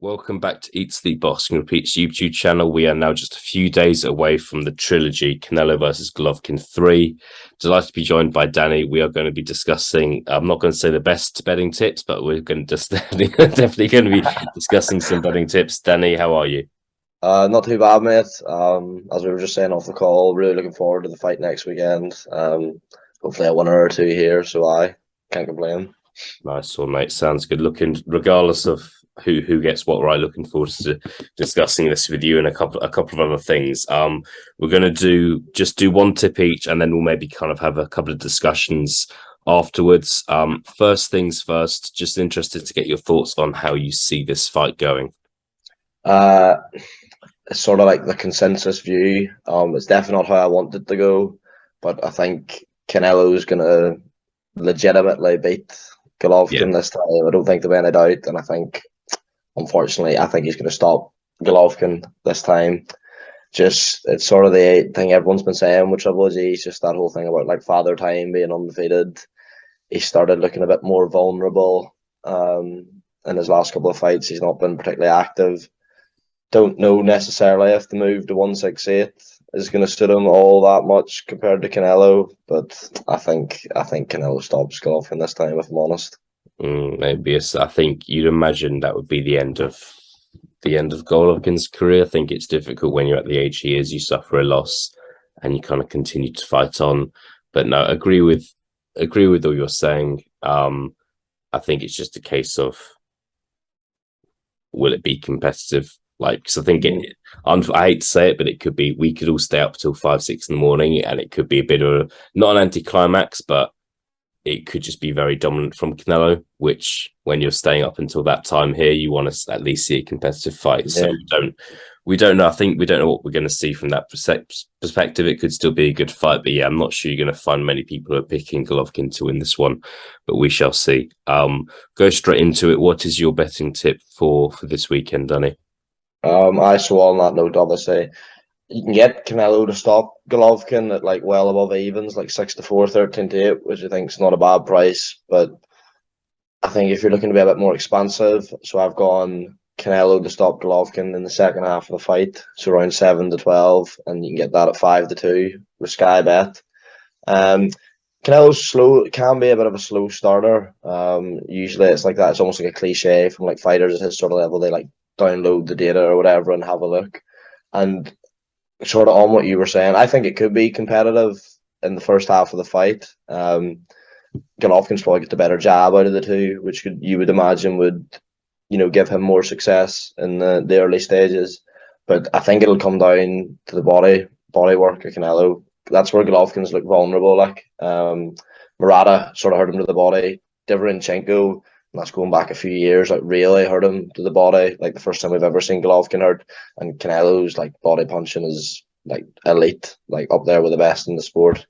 Welcome back to Eat Sleep Boxing Repeats YouTube channel. We are now just a few days away from the trilogy Canelo versus Golovkin 3. Delighted to be joined by Danny. We are going to be discussing, I'm not going to say the best betting tips, but we're going to just definitely going to be discussing some betting tips. Danny, how are you? Not too bad, mate. As we were just saying off the call, really looking forward to the fight next weekend. Hopefully a winner or two here, so I can't complain. Nice one, mate. Sounds good. Looking, regardless of who gets what right, looking forward to discussing this with you and a couple of other things. We're going to do one tip each, and then we'll maybe kind of have a couple of discussions afterwards. First things first, just interested to get your thoughts on how you see this fight going. It's sort of like the consensus view. It's definitely not how I want it to go, but I think Canelo's gonna legitimately beat Golovkin this time. I don't think there'll be any doubt, and I think, unfortunately, I think he's gonna stop Golovkin this time. Just it's sort of the thing everyone's been saying with Triple G. It's just that whole thing about like Father Time being undefeated. He started looking a bit more vulnerable. In his last couple of fights, he's not been particularly active. Don't know necessarily if the move to 168 is going to suit him all that much compared to Canelo, but I think Canelo stops Golovkin this time, if I'm honest. Maybe I think you'd imagine that would be the end of Golovkin's career. I think it's difficult when you're at the age he is. You suffer a loss, and you kind of continue to fight on. But no, agree with all you're saying. I think it's just a case of, will it be competitive? Like, because I think I hate to say it, but it could be, we could all stay up till 5-6 in the morning, and it could be a bit of not an anticlimax, but it could just be very dominant from Canelo, which when you're staying up until that time here, you want to at least see a competitive fight. Yeah. So we don't know. I think we don't know what we're going to see from that perspective. It could still be a good fight, but yeah, I'm not sure you're going to find many people who are picking Golovkin to win this one, but we shall see. Go straight into it. What is your betting tip for this weekend, Danny? So on that note, obviously, you can get Canelo to stop Golovkin at like well above evens, like 6-4, 13-8, which I think is not a bad price. But I think if you're looking to be a bit more expansive, so I've gone Canelo to stop Golovkin in the second half of the fight, so around 7-12, and you can get that at 5-2 with Sky Bet. Canelo's slow, can be a bit of a slow starter. Usually it's like that. It's almost like a cliche from like fighters at his sort of level. They like download the data or whatever and have a look. And sort of on what you were saying, I think it could be competitive in the first half of the fight. Golovkin's probably get the better jab out of the two, which you would imagine would, give him more success in the early stages. But I think it'll come down to the body work of Canelo. That's where Golovkin's look vulnerable. Like Murata sort of hurt him to the body. Divanchenko, that's going back a few years, like really hurt him to the body. Like the first time we've ever seen Golovkin hurt. And Canelo's like body punching is like elite, like up there with the best in the sport.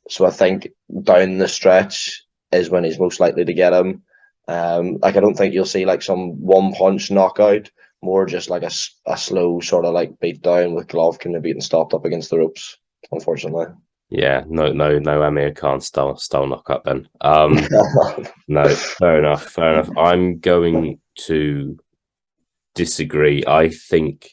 So I think down the stretch is when he's most likely to get him. Like I don't think you'll see like some one punch knockout, more just like a slow sort of like beat down with Golovkin being stopped up against the ropes, unfortunately. Yeah, no Amir Khan style knockout then. No, fair enough. I'm going to disagree. I think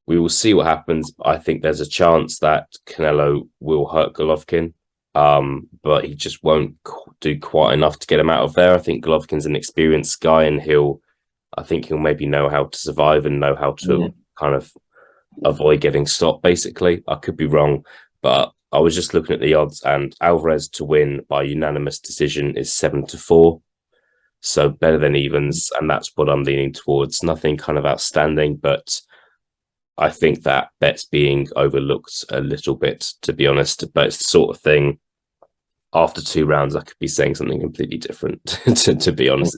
we will see what happens. I think there's a chance that Canelo will hurt Golovkin, but he just won't do quite enough to get him out of there. I think Golovkin's an experienced guy, and I think he'll maybe know how to survive and know how to kind of avoid getting stopped, basically. I could be wrong, but I was just looking at the odds, and Alvarez to win by unanimous decision is 7-4. So better than evens, and that's what I'm leaning towards. Nothing kind of outstanding, but I think that bet's being overlooked a little bit, to be honest. But it's the sort of thing, after 2 rounds, I could be saying something completely different, to be honest.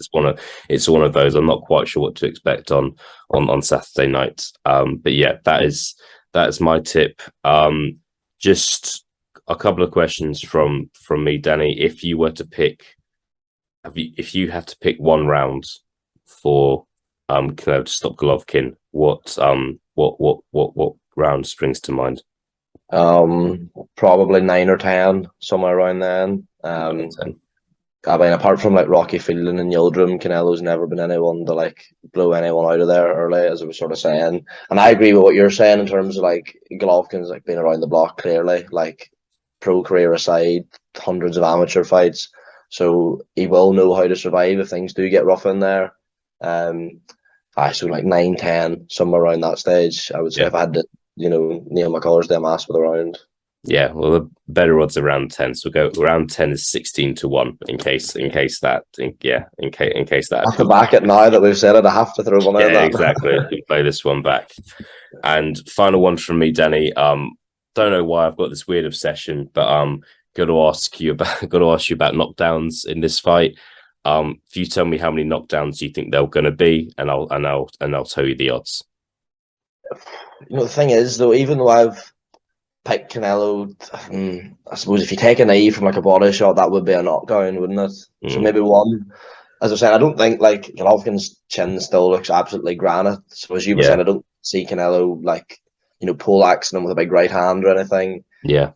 It's one of those. I'm not quite sure what to expect on Saturday night. But yeah, that is my tip. Just a couple of questions from me, Danny. If you were to pick, if you had to pick one round for Canelo to stop Golovkin, what round springs to mind? Probably 9 or 10, somewhere around then. I mean, apart from like Rocky Fielding and Yildirim, Canelo's never been anyone to like blow anyone out of there early, as I was sort of saying. And I agree with what you're saying in terms of like Golovkin's like been around the block clearly, like pro career aside, hundreds of amateur fights. So he will know how to survive if things do get rough in there. So like 9-10, somewhere around that stage. I would say if I had to, nail my colours to a mass with a round. Yeah, well, the better odds around 10. So we'll go around 10 is 16-1 in case that I have to back it now that we've said it. I have to throw one out. Yeah, exactly. You play this one back. And final one from me, Danny. Don't know why I've got this weird obsession, but got to ask you about knockdowns in this fight. If you tell me how many knockdowns you think they're going to be, and I'll tell you the odds. The thing is, though, even though I've picked Canelo, I suppose if you take a knee from like a body shot, that would be a knockdown, wouldn't it? So maybe one. As I said, I don't think like Golovkin's chin still looks absolutely granite. So as you were saying, I don't see Canelo like poleaxing him with a big right hand or anything. Yeah.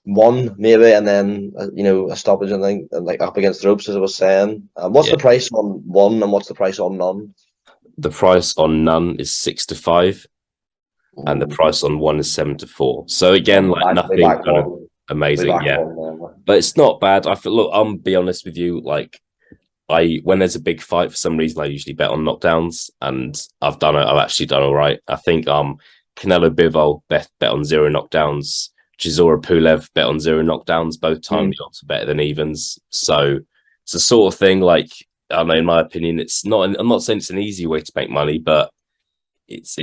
One maybe, and then a stoppage and thing, and like up against the ropes, as I was saying. What's the price on one, and what's the price on none? The price on none is 6-5, and the price on one is 7-4. So again, like nothing kind of amazing, but it's not bad. I feel. Look, I'm be honest with you, like when there's a big fight, for some reason I usually bet on knockdowns, and I've actually done all right. I think Canelo Bivol bet on 0 knockdowns. Chisora Pulev bet on 0 knockdowns. Both times the odds are better than evens. So it's the sort of thing, like, I know, in my opinion, it's not. I'm not saying it's an easy way to make money, but it's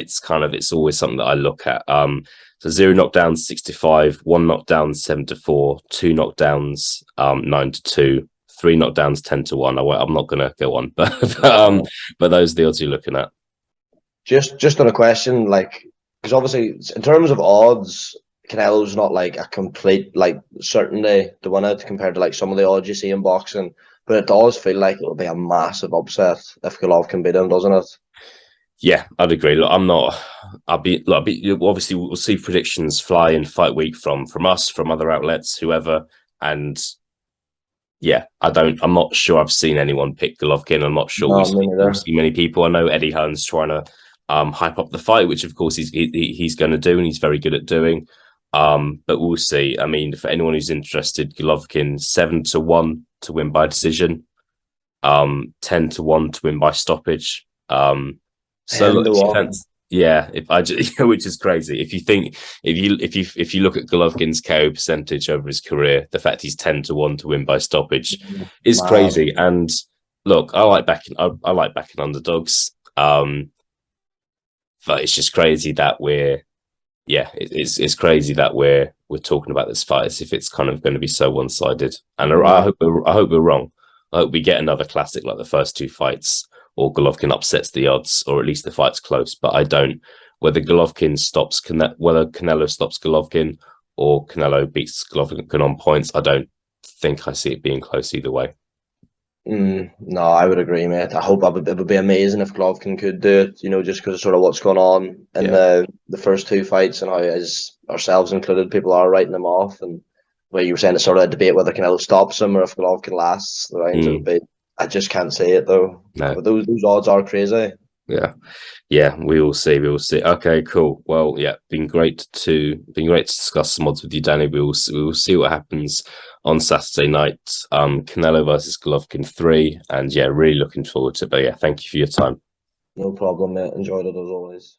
always something that I look at. So 0 knockdowns 6-5, 1 knockdown 7-4, 2 knockdowns 9-2, 3 knockdowns 10-1. I'm not going to go on, but those are the odds you're looking at. Just on a question, like, because obviously in terms of odds, Canelo's not like a complete like certainty to win it compared to like some of the odds you see in boxing, but it does feel like it'll be a massive upset if Golovkin beat him, doesn't it? Yeah, I'd agree. Look, obviously we'll see predictions fly in fight week from us, from other outlets, whoever, and yeah, I'm not sure I've seen anyone pick Golovkin. I'm not sure we'll see many people. I know Eddie Hearn's trying to hype up the fight, which of course he's going to do, and he's very good at doing. But we'll see. I mean, for anyone who's interested, Golovkin 7-1 to win by decision, 10-1 to win by stoppage. Which is crazy. If you look at Golovkin's KO percentage over his career, the fact he's 10-1 to win by stoppage is crazy. And look, I like backing underdogs. But it's just crazy that it's crazy that we're talking about this fight as if it's kind of going to be so one-sided. And I hope we're wrong. I hope we get another classic like the first 2 fights, or Golovkin upsets the odds, or at least the fight's close. But I don't. Whether Canelo stops Golovkin, or Canelo beats Golovkin on points, I don't think I see it being close either way. No, I would agree, mate. I hope it would be amazing if Golovkin could do it, just because of sort of what's going on in the first 2 fights, and how, as ourselves included, people are writing them off. And where you were saying it's sort of a debate whether Canelo stops him or if Golovkin lasts the rounds, it would be. I just can't see it though. No. But those odds are crazy. Yeah. We will see. Okay, cool. Well, yeah, been great to discuss some odds with you, Danny. We will see what happens on Saturday night. Canelo versus Golovkin 3, and yeah, really looking forward to it. But yeah, thank you for your time. No problem, mate. Enjoyed it as always.